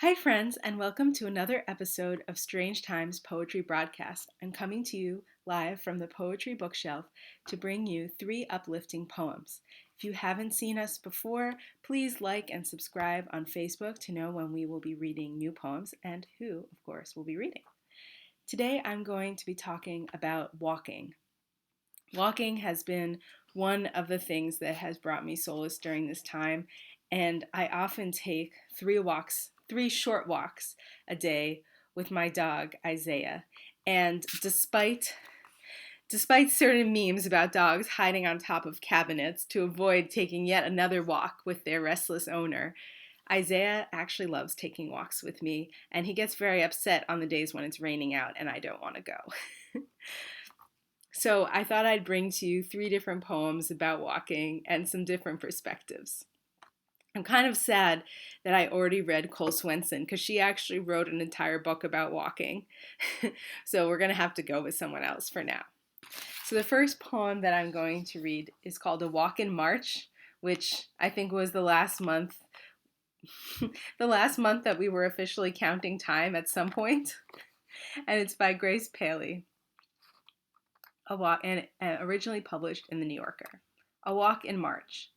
Hi, friends, and welcome to another episode of Strange Times Poetry Broadcast. I'm coming to you live from the Poetry Bookshelf to bring you 3 uplifting poems. If you haven't seen us before, please like and subscribe on Facebook to know when we will be reading new poems and who, of course, will be reading. Today, I'm going to be talking about walking. Walking has been one of the things that has brought me solace during this time, and I often take 3 short walks a day with my dog Isaiah. And despite certain memes about dogs hiding on top of cabinets to avoid taking yet another walk with their restless owner, Isaiah actually loves taking walks with me, and he gets very upset on the days when it's raining out and I don't want to go. So I thought I'd bring to you 3 different poems about walking and some different perspectives. I'm kind of sad that I already read Cole Swenson because she actually wrote an entire book about walking. So we're going to have to go with someone else for now. So the first poem that I'm going to read is called A Walk in March, which I think was the last month that we were officially counting time at some point. And it's by Grace Paley. And originally published in The New Yorker. A Walk in March.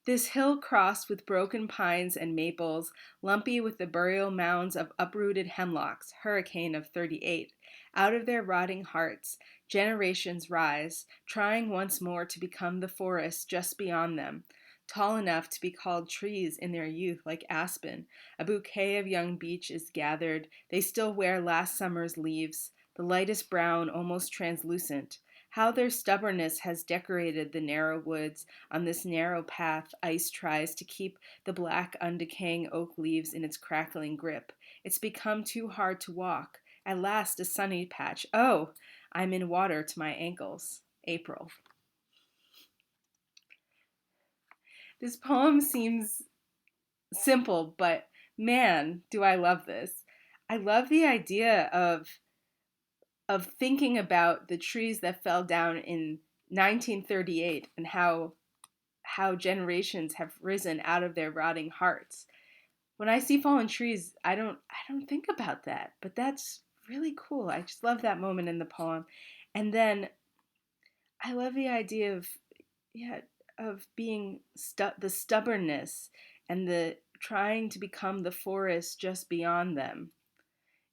This hill crossed with broken pines and maples, lumpy with the burial mounds of uprooted hemlocks, hurricane of '38. Out of their rotting hearts, generations rise, trying once more to become the forest just beyond them, tall enough to be called trees in their youth like aspen. A bouquet of young beech is gathered. They still wear last summer's leaves, the lightest brown, almost translucent. How their stubbornness has decorated the narrow woods. On this narrow path, ice tries to keep the black, undecaying oak leaves in its crackling grip. It's become too hard to walk. At last, a sunny patch. Oh, I'm in water to my ankles. April. This poem seems simple, but man, do I love this. I love the idea of thinking about the trees that fell down in 1938 and how generations have risen out of their rotting hearts. When I see fallen trees, I don't think about that, but that's really cool. I just love that moment in the poem. And then I love the idea of yeah, of being the stubbornness and the trying to become the forest just beyond them.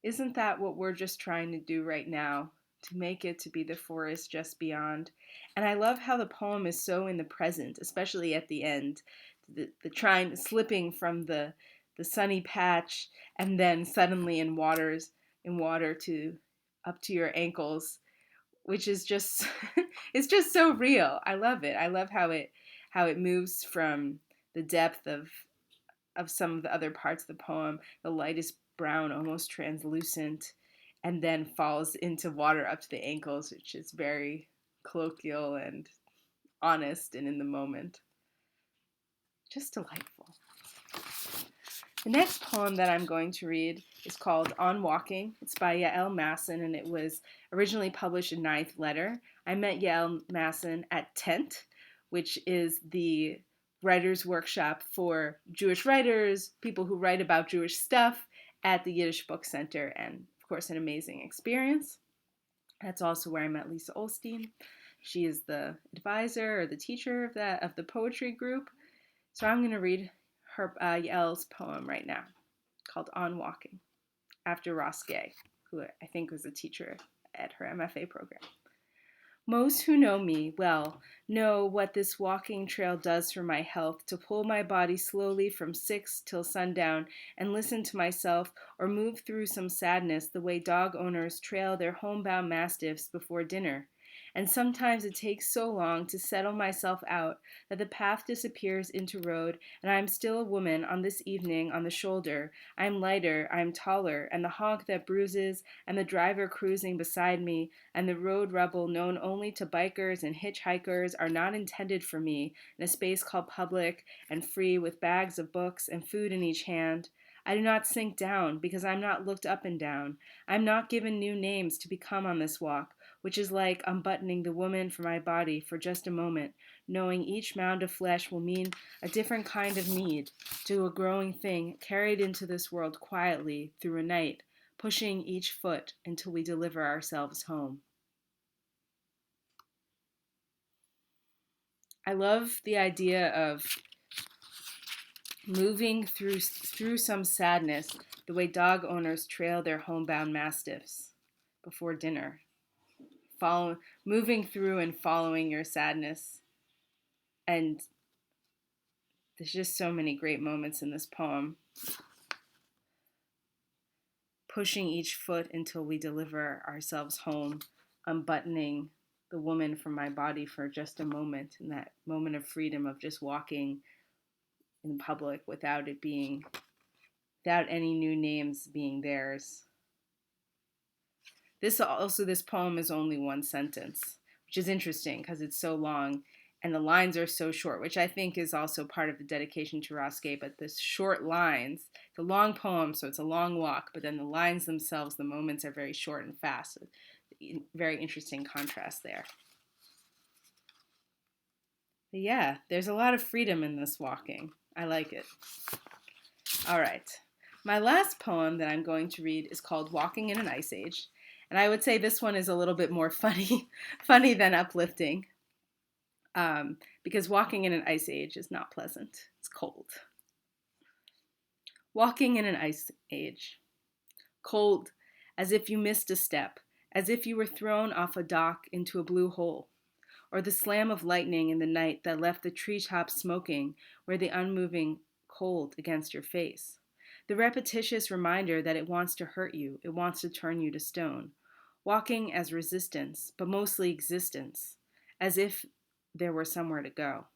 Isn't that what we're just trying to do right now? To make it to be the forest just beyond. And I love how the poem is so in the present, especially at the end. The trying slipping from the sunny patch and then suddenly in water to up to your ankles, which is just it's just so real. I love it. I love how it moves from the depth of some of the other parts of the poem, the lightest brown, almost translucent, and then falls into water up to the ankles, which is very colloquial and honest and in the moment. Just delightful. The next poem that I'm going to read is called On Walking. It's by Yael Massen, and it was originally published in Ninth Letter. I met Yael Massen at Tent, which is the writers' workshop for Jewish writers, people who write about Jewish stuff at the Yiddish Book Center, and of course, an amazing experience. That's also where I met Lisa Olstein. She is the advisor or the teacher of the poetry group. So I'm going to read Yael's poem right now called On Walking, after Ross Gay, who I think was a teacher at her MFA program. Most who know me well know what this walking trail does for my health, to pull my body slowly from 6 till sundown and listen to myself, or move through some sadness the way dog owners trail their homebound mastiffs before dinner. And sometimes it takes so long to settle myself out that the path disappears into road, and I am still a woman on this evening on the shoulder. I am lighter, I am taller, and the honk that bruises, and the driver cruising beside me, and the road rubble known only to bikers and hitchhikers are not intended for me in a space called public and free, with bags of books and food in each hand. I do not sink down because I am not looked up and down. I am not given new names to become on this walk. which is like unbuttoning the woman from my body for just a moment, knowing each mound of flesh will mean a different kind of need to a growing thing carried into this world quietly through a night, pushing each foot until we deliver ourselves home. I love the idea of moving through some sadness, the way dog owners trail their homebound mastiffs before dinner. Moving through and following your sadness. And there's just so many great moments in this poem. Pushing each foot until we deliver ourselves home, unbuttoning the woman from my body for just a moment, in that moment of freedom of just walking in public without any new names being theirs. This poem is only one sentence, which is interesting because it's so long and the lines are so short, which I think is also part of the dedication to Roskay. But the short lines, it's a long poem, so it's a long walk, but then the lines themselves, the moments are very short and fast. So very interesting contrast there. But yeah, there's a lot of freedom in this walking. I like it. All right. My last poem that I'm going to read is called Walking in an Ice Age. And I would say this one is a little bit more funny than uplifting, because walking in an ice age is not pleasant. It's cold. Walking in an ice age. Cold, as if you missed a step, as if you were thrown off a dock into a blue hole, or the slam of lightning in the night that left the treetops smoking where the unmoving cold against your face. The repetitious reminder that it wants to hurt you, it wants to turn you to stone. Walking as resistance, but mostly existence, as if there were somewhere to go.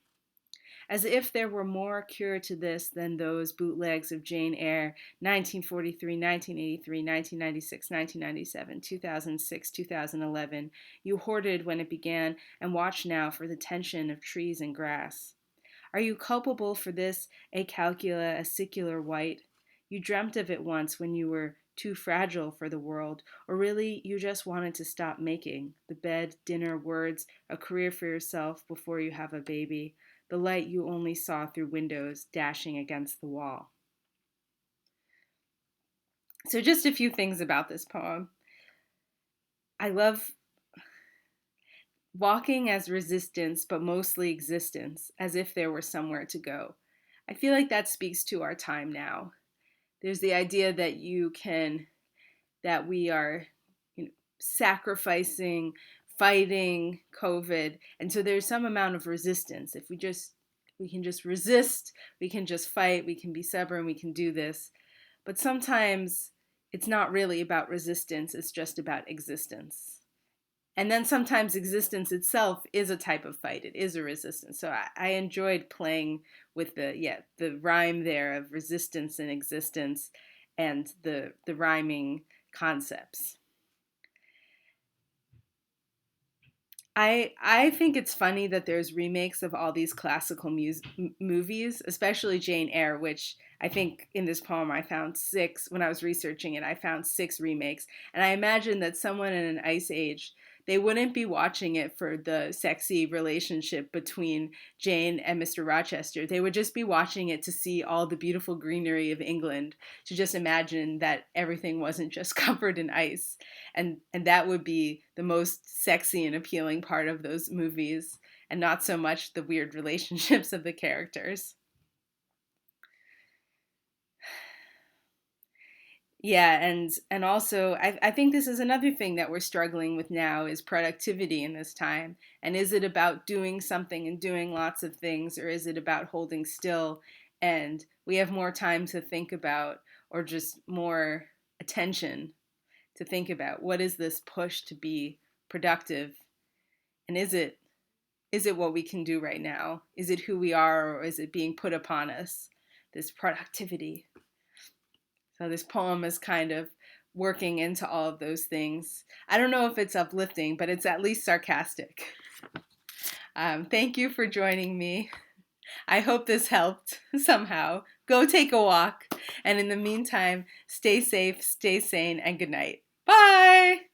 As if there were more cure to this than those bootlegs of Jane Eyre, 1943, 1983, 1996, 1997, 2006, 2011, you hoarded when it began and watch now for the tension of trees and grass. Are you culpable for this acalcula, acicular white? You dreamt of it once when you were too fragile for the world, or really you just wanted to stop making the bed, dinner, words, a career for yourself before you have a baby, the light you only saw through windows dashing against the wall. So just a few things about this poem. I love walking as resistance, but mostly existence, as if there were somewhere to go. I feel like that speaks to our time now. There's the idea that we are, sacrificing, fighting COVID, and so there's some amount of resistance. If we can just resist, we can just fight, we can be stubborn, we can do this. But sometimes it's not really about resistance, it's just about existence. And then sometimes existence itself is a type of fight. It is a resistance. So I enjoyed playing with the rhyme there of resistance and existence and the rhyming concepts. I think it's funny that there's remakes of all these classical movies, especially Jane Eyre, which I think in this poem I found 6. When I was researching it, I found 6 remakes. And I imagine that someone in an ice age, they wouldn't be watching it for the sexy relationship between Jane and Mr. Rochester. They would just be watching it to see all the beautiful greenery of England, to just imagine that everything wasn't just covered in ice. And that would be the most sexy and appealing part of those movies, and not so much the weird relationships of the characters. Yeah, and also I think this is another thing that we're struggling with now is productivity in this time. And is it about doing something and doing lots of things, or is it about holding still and we have more time to think about, or just more attention to think about what is this push to be productive, and is it what we can do right now? Is it who we are, or is it being put upon us, this productivity? So this poem is kind of working into all of those things. I don't know if it's uplifting, but it's at least sarcastic. Thank you for joining me. I hope this helped somehow. Go take a walk. And in the meantime, stay safe, stay sane, and good night. Bye!